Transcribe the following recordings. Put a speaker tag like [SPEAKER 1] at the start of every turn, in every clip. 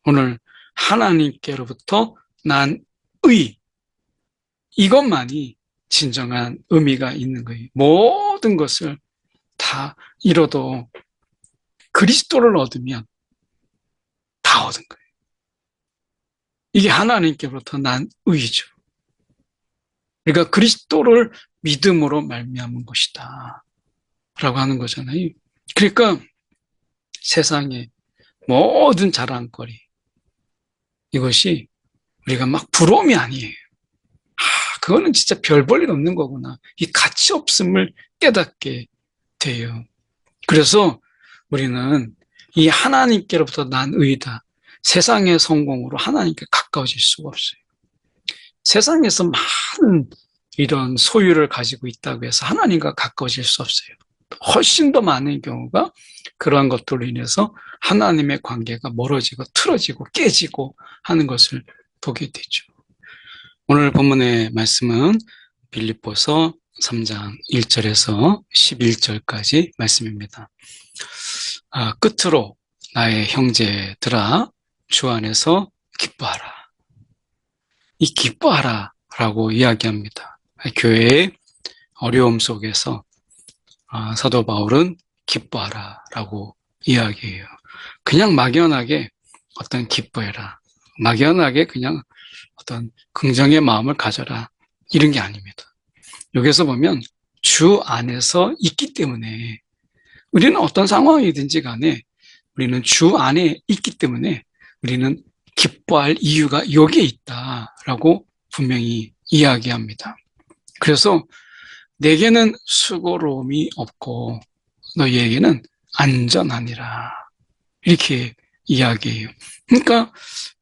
[SPEAKER 1] 오늘 하나님께로부터 난 의, 이것만이 진정한 의미가 있는 거예요. 모든 것을 다 잃어도 그리스도를 얻으면 다 얻은 거예요. 이게 하나님께로부터 난 의죠. 그러니까 그리스도를 믿음으로 말미암은 것이다 라고 하는 거잖아요. 그러니까 세상의 모든 자랑거리, 이것이 우리가 막 부러움이 아니에요. 그거는 진짜 별 볼 일 없는 거구나. 이 가치 없음을 깨닫게 돼요. 그래서 우리는 이 하나님께로부터 난 의다. 세상의 성공으로 하나님께 가까워질 수가 없어요. 세상에서 많은 이런 소유를 가지고 있다고 해서 하나님과 가까워질 수 없어요. 훨씬 더 많은 경우가 그러한 것들로 인해서 하나님의 관계가 멀어지고 틀어지고 깨지고 하는 것을 보게 되죠. 오늘 본문의 말씀은 빌립보서 3장 1절에서 11절까지 말씀입니다. 끝으로 나의 형제들아 주 안에서 기뻐하라. 이 기뻐하라 라고 이야기합니다. 교회의 어려움 속에서 사도 바울은 기뻐하라 라고 이야기해요. 그냥 막연하게 어떤 기뻐해라. 막연하게 그냥 어떤 긍정의 마음을 가져라. 이런 게 아닙니다. 여기서 보면 주 안에서 있기 때문에 우리는 어떤 상황이든지 간에 우리는 주 안에 있기 때문에 우리는 기뻐할 이유가 여기에 있다라고 분명히 이야기합니다. 그래서 내게는 수고로움이 없고 너희에게는 안전하니라. 이렇게 이야기해요. 그러니까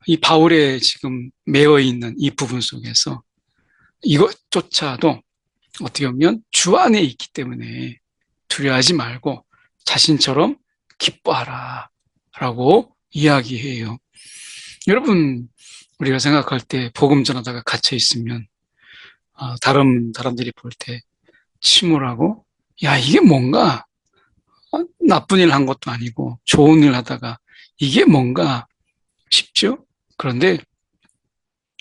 [SPEAKER 1] 이 바울의 지금 매어 있는 이 부분 속에서 이것조차도 어떻게 보면 주 안에 있기 때문에 두려워하지 말고 자신처럼 기뻐하라 라고 이야기해요. 여러분, 우리가 생각할 때 복음 전하다가 갇혀 있으면 다른 사람들이 볼 때 침울하고 야 이게 뭔가 나쁜 일 한 것도 아니고 좋은 일 하다가 이게 뭔가 싶죠? 그런데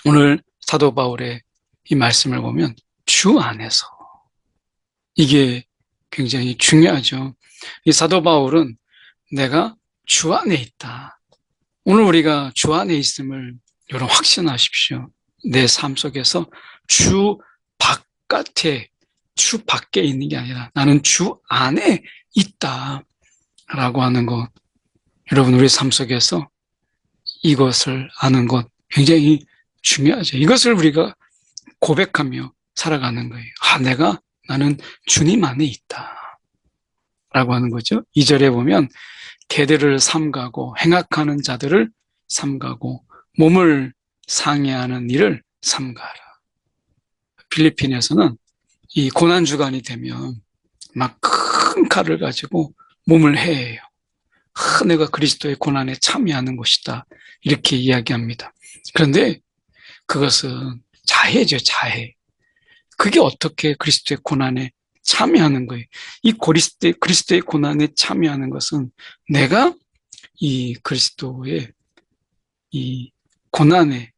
[SPEAKER 1] 오늘 사도 바울의 이 말씀을 보면 주 안에서 이게 굉장히 중요하죠. 이 사도 바울은 내가 주 안에 있다. 오늘 우리가 주 안에 있음을 여러분 확신하십시오. 내 삶 속에서 주 바깥에, 주 밖에 있는 게 아니라 나는 주 안에 있다라고 하는 것. 여러분 우리 삶 속에서 이것을 아는 것 굉장히 중요하죠. 이것을 우리가 고백하며 살아가는 거예요. 나는 주님 안에 있다. 라고 하는 거죠. 2절에 보면 개들을 삼가고 행악하는 자들을 삼가고 몸을 상해하는 일을 삼가라. 필리핀에서는 이 고난주간이 되면 막 큰 칼을 가지고 몸을 해해요. 내가 그리스도의 고난에 참여하는 것이다. 이렇게 이야기합니다. 그런데 그것은 자해죠, 자해. 그게 어떻게 그리스도의 고난에 참여하는 거예요? 이 그리스도의 고난에 참여하는 것은 내가 이 그리스도의 이 고난에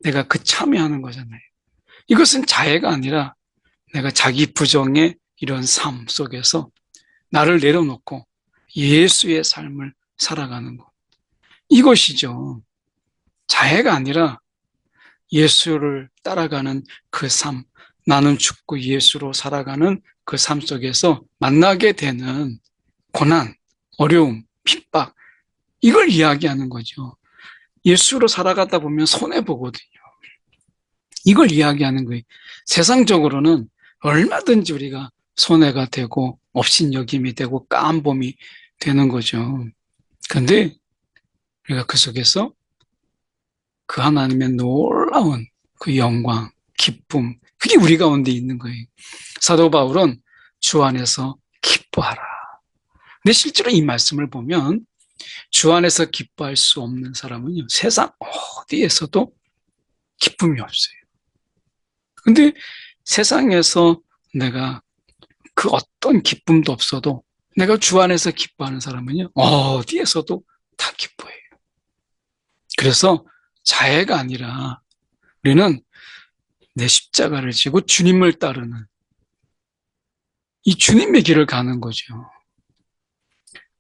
[SPEAKER 1] 내가 그 참여하는 거잖아요. 이것은 자해가 아니라 내가 자기 부정의 이런 삶 속에서 나를 내려놓고 예수의 삶을 살아가는 것. 이것이죠. 자해가 아니라 예수를 따라가는 그 삶, 나는 죽고 예수로 살아가는 그 삶 속에서 만나게 되는 고난, 어려움, 핍박, 이걸 이야기하는 거죠. 예수로 살아가다 보면 손해보거든요. 이걸 이야기하는 거예요. 세상적으로는 얼마든지 우리가 손해가 되고 업신여김이 되고 깜봄이 되는 거죠. 그런데 우리가 그 속에서 그 하나님의 놀라운 그 영광, 기쁨, 그게 우리 가운데 있는 거예요. 사도 바울은 주 안에서 기뻐하라. 근데 실제로 이 말씀을 보면 주 안에서 기뻐할 수 없는 사람은요, 세상 어디에서도 기쁨이 없어요. 근데 세상에서 내가 그 어떤 기쁨도 없어도 내가 주 안에서 기뻐하는 사람은요, 어디에서도 다 기뻐해요. 그래서 자해가 아니라 우리는 내 십자가를 지고 주님을 따르는 이 주님의 길을 가는 거죠.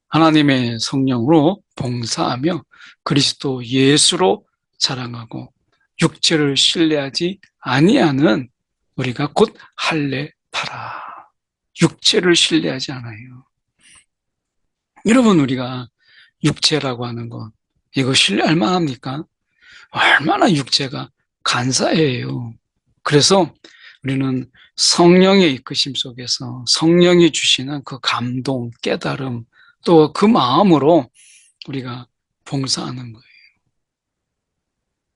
[SPEAKER 1] 하나님의 성령으로 봉사하며 그리스도 예수로 자랑하고 육체를 신뢰하지 아니하는 우리가 곧 할례파라. 육체를 신뢰하지 않아요. 여러분, 우리가 육체라고 하는 것, 이거 신뢰할 만합니까? 얼마나 육체가 간사해요. 그래서 우리는 성령의 이끄심 속에서 성령이 주시는 그 감동, 깨달음, 또 그 마음으로 우리가 봉사하는 거예요.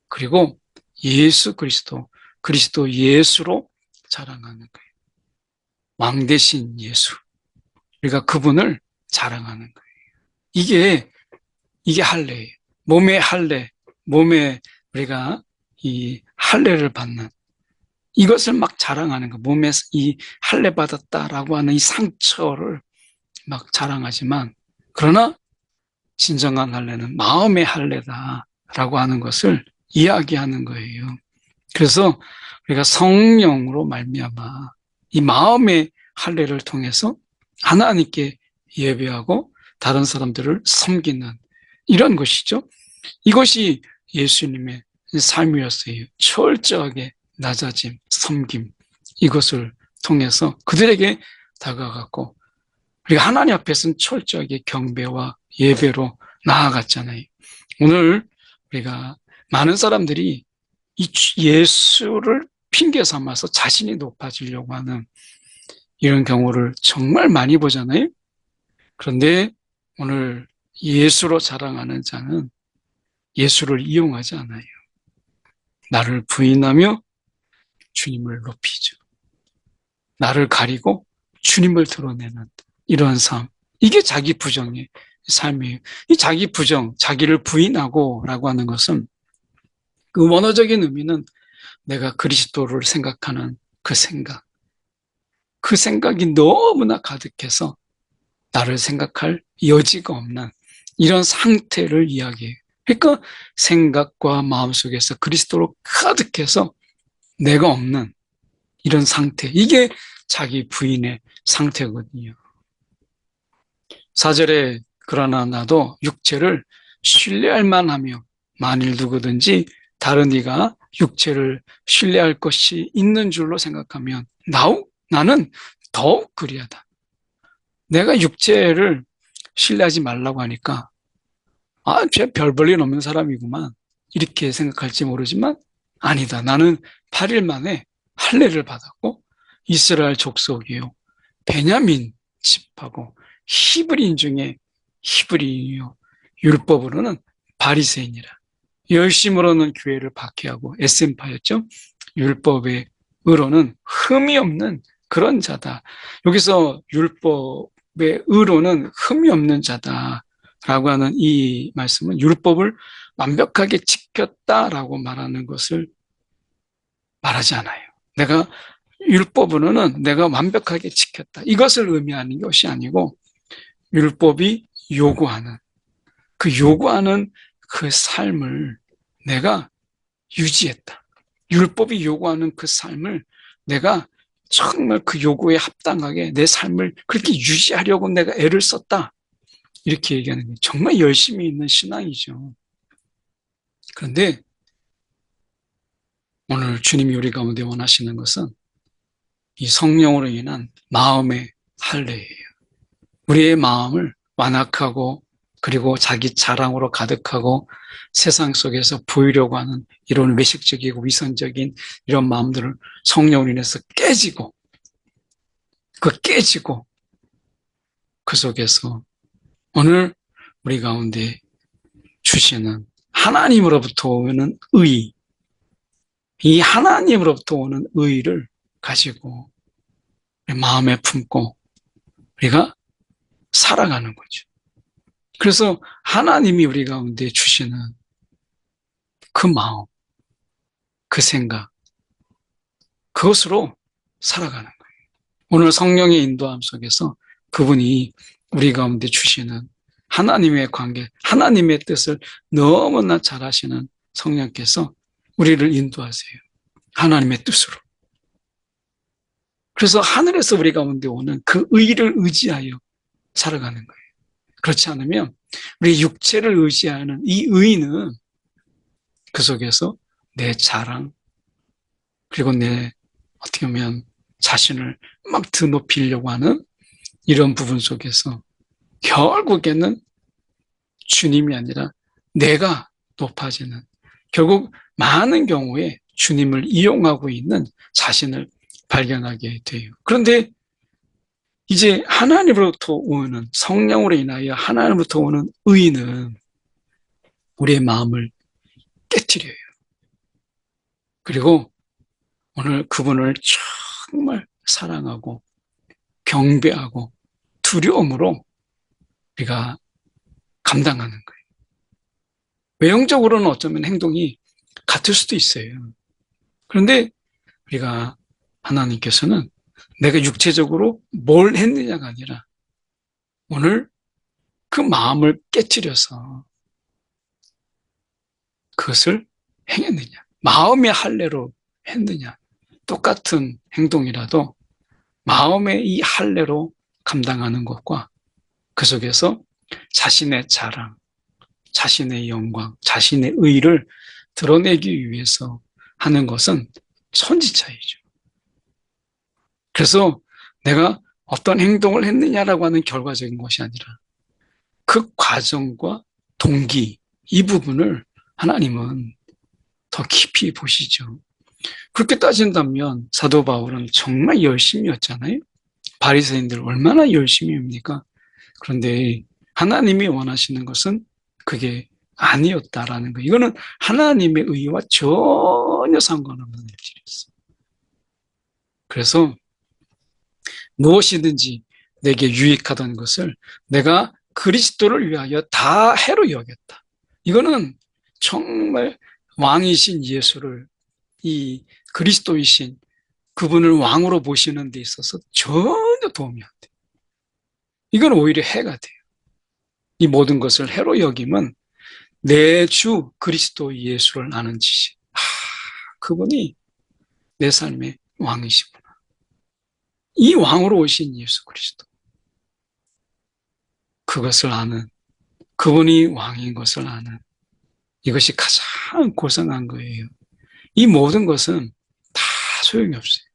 [SPEAKER 1] 그리고 예수 그리스도 예수로 자랑하는 거예요. 왕 대신 예수. 우리가 그분을 자랑하는 거예요. 이게 할례예요. 몸의 할례, 몸에 우리가 이 할례를 받는 이것을 막 자랑하는 거. 몸에 이 할례 받았다라고 하는 이 상처를 막 자랑하지만, 그러나 진정한 할례는 마음의 할례다라고 하는 것을 이야기하는 거예요. 그래서 우리가 성령으로 말미암아 이 마음의 할례를 통해서 하나님께 예배하고 다른 사람들을 섬기는 이런 것이죠. 이것이 예수님의 삶이었어요. 철저하게 낮아짐, 섬김, 이것을 통해서 그들에게 다가갔고, 우리가 하나님 앞에서는 철저하게 경배와 예배로 나아갔잖아요. 오늘 우리가 많은 사람들이 이 예수를 핑계 삼아서 자신이 높아지려고 하는 이런 경우를 정말 많이 보잖아요. 그런데 오늘 예수로 자랑하는 자는 예수를 이용하지 않아요. 나를 부인하며 주님을 높이죠. 나를 가리고 주님을 드러내는 이런 삶. 이게 자기 부정의 삶이에요. 이 자기 부정, 자기를 부인하고 라고 하는 것은 그 원어적인 의미는 내가 그리스도를 생각하는 그 생각. 그 생각이 너무나 가득해서 나를 생각할 여지가 없는 이런 상태를 이야기해요. 그러니까 생각과 마음속에서 그리스도로 가득해서 내가 없는 이런 상태. 이게 자기 부인의 상태거든요. 4절에 그러나 나도 육체를 신뢰할 만하며 만일 누구든지 다른 이가 육체를 신뢰할 것이 있는 줄로 생각하면 나는 더욱 그리하다. 내가 육체를 신뢰하지 말라고 하니까 쟤 별 볼 일 없는 사람이구만 이렇게 생각할지 모르지만 아니다. 나는 8일 만에 할례를 받았고 이스라엘 족속이요 베냐민 집하고 히브리인 중에 히브리인이요 율법으로는 바리새인이라. 열심으로는 교회를 박해하고 에센파였죠. 율법의 의로는 흠이 없는 그런 자다. 여기서 율법의 의로는 흠이 없는 자다라고 하는 이 말씀은 율법을 완벽하게 지켰다라고 말하는 것을 말하지 않아요. 율법으로는 내가 완벽하게 지켰다. 이것을 의미하는 것이 아니고 율법이 요구하는 그 삶을 내가 유지했다. 율법이 요구하는 그 삶을 내가 정말 그 요구에 합당하게 내 삶을 그렇게 유지하려고 내가 애를 썼다. 이렇게 얘기하는 게 정말 열심히 있는 신앙이죠. 그런데 오늘 주님이 우리 가운데 원하시는 것은 이 성령으로 인한 마음의 할례예요. 우리의 마음을 완악하고 그리고 자기 자랑으로 가득하고 세상 속에서 보이려고 하는 이런 외식적이고 위선적인 이런 마음들을 성령으로 인해서 깨지고 그 속에서 오늘 우리 가운데 주시는 하나님으로부터 오는 의, 이 하나님으로부터 오는 의를 가지고 마음에 품고 우리가 살아가는 거죠. 그래서 하나님이 우리 가운데 주시는 그 마음, 그 생각, 그것으로 살아가는 거예요. 오늘 성령의 인도함 속에서 그분이 우리 가운데 주시는 하나님의 관계, 하나님의 뜻을 너무나 잘 아시는 성령께서 우리를 인도하세요. 하나님의 뜻으로. 그래서 하늘에서 우리 가운데 오는 그 의를 의지하여 살아가는 거예요. 그렇지 않으면 우리 육체를 의지하는 이 의는 그 속에서 내 자랑, 그리고 내 어떻게 보면 자신을 막 드높이려고 하는 이런 부분 속에서 결국에는 주님이 아니라 내가 높아지는, 결국 많은 경우에 주님을 이용하고 있는 자신을 발견하게 돼요. 그런데 이제 하나님으로부터 오는, 성령으로 인하여 하나님으로부터 오는 의는 우리의 마음을 깨트려요. 그리고 오늘 그분을 정말 사랑하고 경배하고 두려움으로 우리가 감당하는 거예요. 외형적으로는 어쩌면 행동이 같을 수도 있어요. 그런데 우리가 하나님께서는 내가 육체적으로 뭘 했느냐가 아니라 오늘 그 마음을 깨트려서 그것을 행했느냐, 마음의 할례로 했느냐, 똑같은 행동이라도 마음의 이 할례로 감당하는 것과 그 속에서 자신의 자랑, 자신의 영광, 자신의 의를 드러내기 위해서 하는 것은 천지차이죠. 그래서 내가 어떤 행동을 했느냐라고 하는 결과적인 것이 아니라 그 과정과 동기, 이 부분을 하나님은 더 깊이 보시죠. 그렇게 따진다면 사도 바울은 정말 열심히였잖아요. 바리새인들 얼마나 열심히입니까? 그런데 하나님이 원하시는 것은 그게 아니었다라는 거. 이거는 하나님의 의와 전혀 상관없는 일이었어요. 그래서 무엇이든지 내게 유익하던 것을 내가 그리스도를 위하여 다 해로 여겼다. 이거는 정말 왕이신 예수를, 이 그리스도이신 그분을 왕으로 모시는 데 있어서 전혀 도움이 안 돼요. 이건 오히려 해가 돼요. 이 모든 것을 해로 여김은 내 주 그리스도 예수를 아는 지식. 그분이 내 삶의 왕이시구나. 이 왕으로 오신 예수 그리스도. 그것을 아는, 그분이 왕인 것을 아는, 이것이 가장 고상한 거예요. 이 모든 것은 다 소용이 없어요.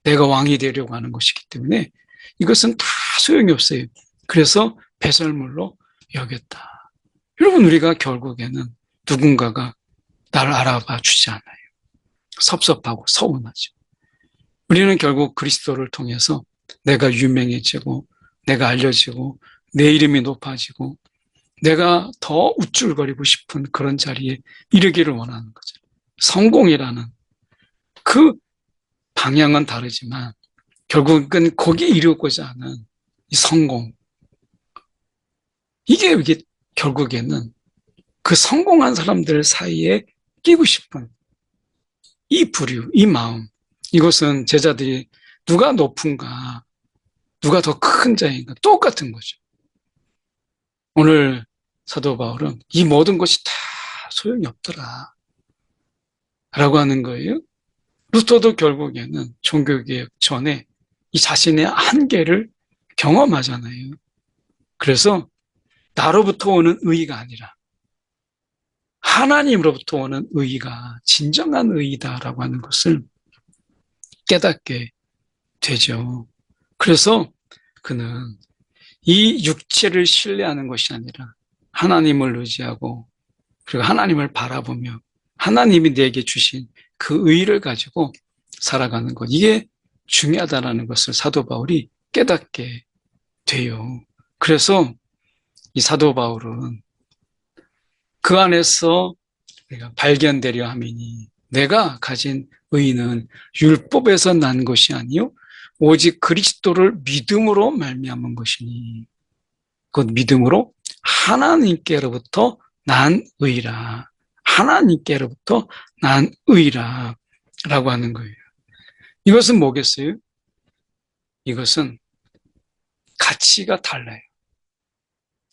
[SPEAKER 1] 내가 왕이 되려고 하는 것이기 때문에 이것은 다 소용이 없어요. 그래서 배설물로 여겼다. 여러분, 우리가 결국에는 누군가가 나를 알아봐 주지 않아요. 섭섭하고 서운하죠. 우리는 결국 그리스도를 통해서 내가 유명해지고, 내가 알려지고, 내 이름이 높아지고, 내가 더 우쭐거리고 싶은 그런 자리에 이르기를 원하는 거죠. 성공이라는 그 방향은 다르지만 결국은 거기에 이르고자 하는 이 성공, 이게 결국에는 그 성공한 사람들 사이에 끼고 싶은 이 부류, 이 마음, 이것은 제자들이 누가 높은가, 누가 더 큰 자인가 똑같은 거죠. 오늘 사도 바울은 이 모든 것이 다 소용이 없더라 라고 하는 거예요. 루터도 결국에는 종교개혁 전에 이 자신의 한계를 경험하잖아요. 그래서 나로부터 오는 의의가 아니라 하나님으로부터 오는 의의가 진정한 의의다라고 하는 것을 깨닫게 되죠. 그래서 그는 이 육체를 신뢰하는 것이 아니라 하나님을 의지하고, 그리고 하나님을 바라보며 하나님이 내게 주신 그 의의를 가지고 살아가는 것, 이게 중요하다는 것을 사도 바울이 깨닫게 돼요. 그래서 이 사도 바울은 그 안에서 우리가 발견되려 함이니 내가 가진 의의는 율법에서 난 것이 아니요 오직 그리스도를 믿음으로 말미암은 것이니 그 믿음으로 하나님께로부터 난 의라, 하나님께로부터 난 의라 라고 하는 거예요. 이것은 뭐겠어요? 이것은 가치가 달라요.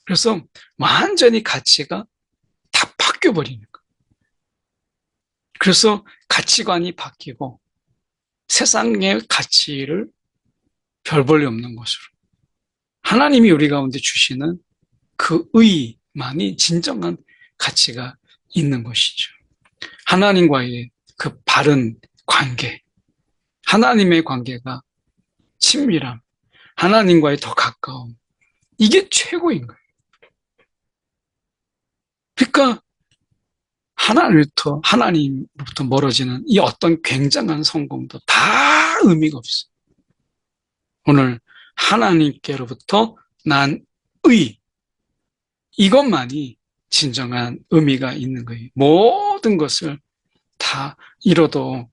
[SPEAKER 1] 그래서 완전히 가치가 다 바뀌어버리는 거예요. 그래서 가치관이 바뀌고 세상의 가치를 별 볼일 없는 것으로 하나님이 우리 가운데 주시는 그 의만이 진정한 가치가 있는 것이죠. 하나님과의 그 바른 관계, 하나님의 관계가 친밀함, 하나님과의 더 가까움, 이게 최고인 거예요. 그러니까 하나님으로부터 멀어지는 이 어떤 굉장한 성공도 다 의미가 없어요. 오늘 하나님께로부터 난 의, 이것만이 진정한 의미가 있는 거예요. 모든 것을 다 잃어도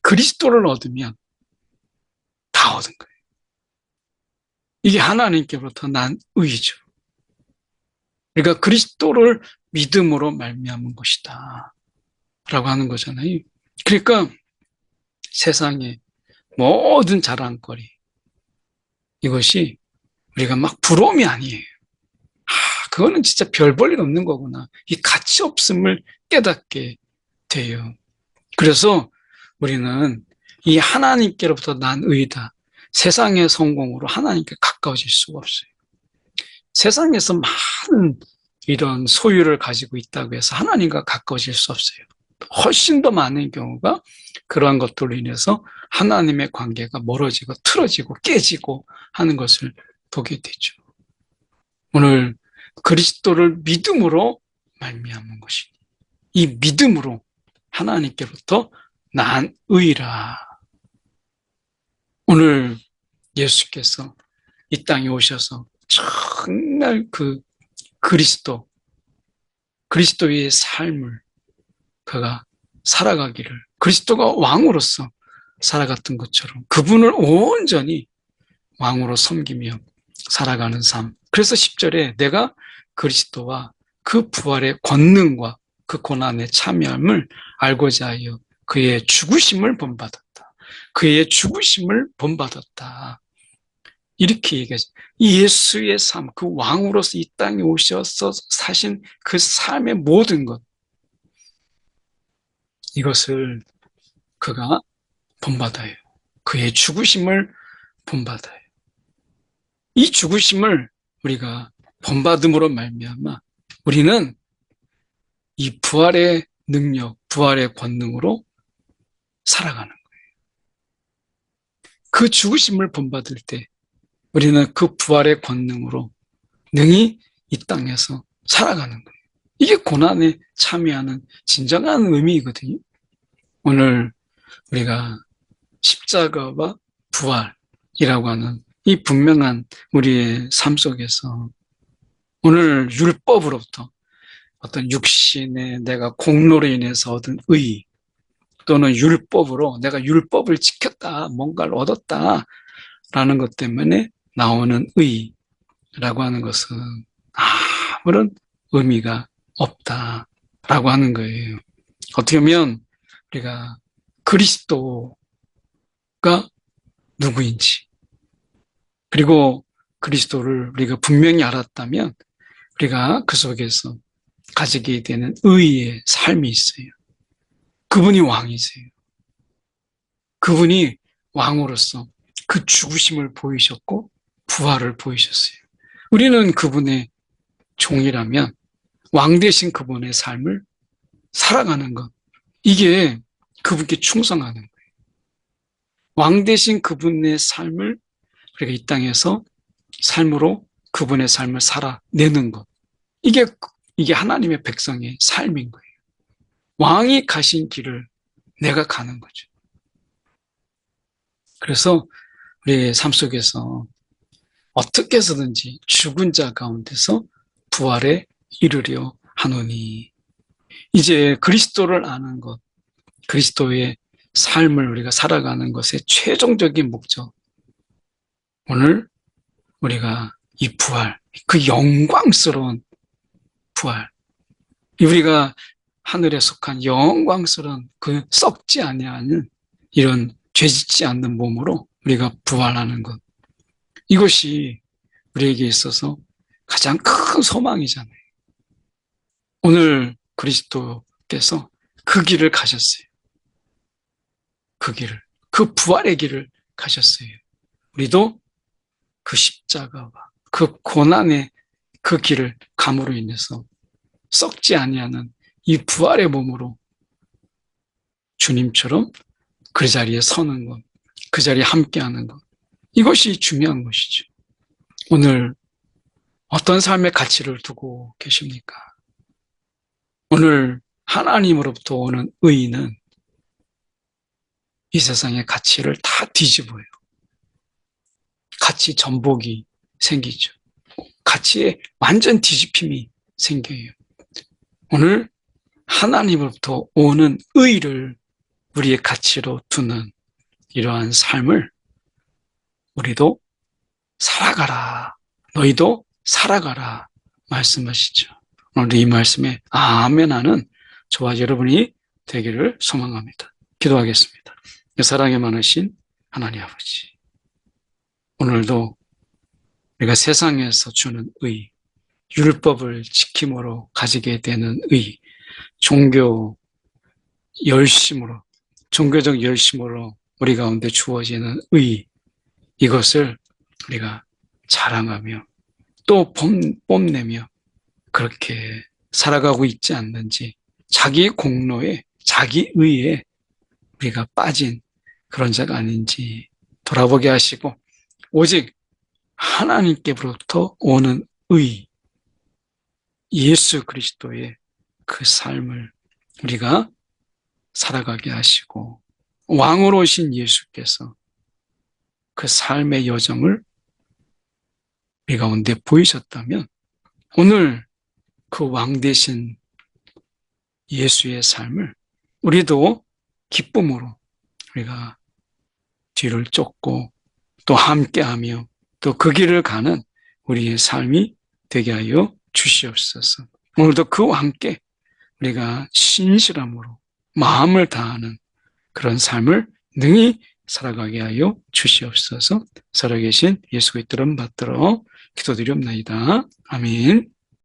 [SPEAKER 1] 그리스도를 얻으면 다 얻은 거예요. 이게 하나님께로부터 난 의죠. 그러니까 그리스도를 믿음으로 말미암은 것이다 라고 하는 거잖아요. 그러니까 세상의 모든 자랑거리, 이것이 우리가 막 부러움이 아니에요. 그거는 진짜 별 볼 일 없는 거구나. 이 가치 없음을 깨닫게 돼요. 그래서 우리는 이 하나님께로부터 난 의다. 세상의 성공으로 하나님께 가까워질 수가 없어요. 세상에서 많은 이런 소유를 가지고 있다고 해서 하나님과 가까워질 수 없어요. 훨씬 더 많은 경우가 그러한 것들로 인해서 하나님의 관계가 멀어지고 틀어지고 깨지고 하는 것을 보게 되죠. 오늘 그리스도를 믿음으로 말미암은 것이 이 믿음으로 하나님께로부터 난 의라. 오늘 예수께서 이 땅에 오셔서 정말 그 그리스도의 삶을 그가 살아가기를 그리스도가 왕으로서 살아갔던 것처럼 그분을 온전히 왕으로 섬기며 살아가는 삶. 그래서 10절에 내가 그리스도와 그 부활의 권능과 그 고난의 참여함을 알고자 하여 그의 죽으심을 본받았다. 그의 죽으심을 본받았다. 이렇게 얘기하죠. 이 예수의 삶, 그 왕으로서 이 땅에 오셔서 사신 그 삶의 모든 것, 이것을 그가 본받아요. 그의 죽으심을 본받아요. 이 죽으심을 우리가 본받음으로 말미암아 우리는 이 부활의 능력, 부활의 권능으로 살아가는 거예요. 그 죽으심을 본받을 때 우리는 그 부활의 권능으로 능히 이 땅에서 살아가는 거예요. 이게 고난에 참여하는 진정한 의미이거든요. 오늘 우리가 십자가와 부활이라고 하는 이 분명한 우리의 삶 속에서 오늘 율법으로부터 어떤 육신의 내가 공로로 인해서 얻은 의 또는 율법으로 내가 율법을 지켰다, 뭔가를 얻었다라는 것 때문에 나오는 의라고 하는 것은 아무런 의미가 없다라고 하는 거예요. 어떻게 보면 우리가 그리스도가 누구인지 그리고 그리스도를 우리가 분명히 알았다면 우리가 그 속에서 가지게 되는 의의 삶이 있어요. 그분이 왕이세요. 그분이 왕으로서 그 죽으심을 보이셨고 부활을 보이셨어요. 우리는 그분의 종이라면 왕 되신 그분의 삶을 살아가는 것, 이게 그분께 충성하는 거예요. 왕 되신 그분의 삶을 우리가 이 땅에서 삶으로 그분의 삶을 살아내는 것, 이게 하나님의 백성의 삶인 거예요. 왕이 가신 길을 내가 가는 거죠. 그래서 우리의 삶 속에서 어떻게 해서든지 죽은 자 가운데서 부활에 이르려 하노니, 이제 그리스도를 아는 것, 그리스도의 삶을 우리가 살아가는 것의 최종적인 목적, 오늘 우리가 이 부활, 그 영광스러운 부활, 우리가 하늘에 속한 영광스러운 그 썩지 아니하는 이런 죄짓지 않는 몸으로 우리가 부활하는 것, 이것이 우리에게 있어서 가장 큰 소망이잖아요. 오늘 그리스도께서 그 길을 가셨어요. 그 길을, 그 부활의 길을 가셨어요. 우리도 그 십자가와 그 고난의 그 길을 감으로 인해서 썩지 아니하는 이 부활의 몸으로 주님처럼 그 자리에 서는 것, 그 자리에 함께하는 것, 이것이 중요한 것이죠. 오늘 어떤 삶의 가치를 두고 계십니까? 오늘 하나님으로부터 오는 의의는 이 세상의 가치를 다 뒤집어요. 가치 전복이 생기죠. 가치에 완전 뒤집힘이 생겨요. 오늘 하나님으로부터 오는 의의를 우리의 가치로 두는 이러한 삶을 우리도 살아가라. 너희도 살아가라. 말씀하시죠. 오늘 이 말씀에 아멘 하는 저와 여러분이 되기를 소망합니다. 기도하겠습니다. 사랑에 많으신 하나님 아버지, 오늘도 우리가 세상에서 주는 의, 율법을 지킴으로 가지게 되는 의, 종교적 열심으로 우리 가운데 주어지는 의, 이것을 우리가 자랑하며 또 뽐내며 그렇게 살아가고 있지 않는지, 자기 공로에, 자기 의에 우리가 빠진 그런 자가 아닌지 돌아보게 하시고, 오직 하나님께로부터 오는 의, 예수 그리스도의 그 삶을 우리가 살아가게 하시고, 왕으로 오신 예수께서 그 삶의 여정을 우리 가운데 보이셨다면, 오늘 그 왕 되신 예수의 삶을 우리도 기쁨으로 우리가 뒤를 쫓고 또 함께하며 또 그 길을 가는 우리의 삶이 되게 하여 주시옵소서. 오늘도 그와 함께 우리가 신실함으로 마음을 다하는 그런 삶을 능히 살아가게 하여 주시옵소서. 살아계신 예수 그리스도를 받들어 기도드리옵나이다. 아멘.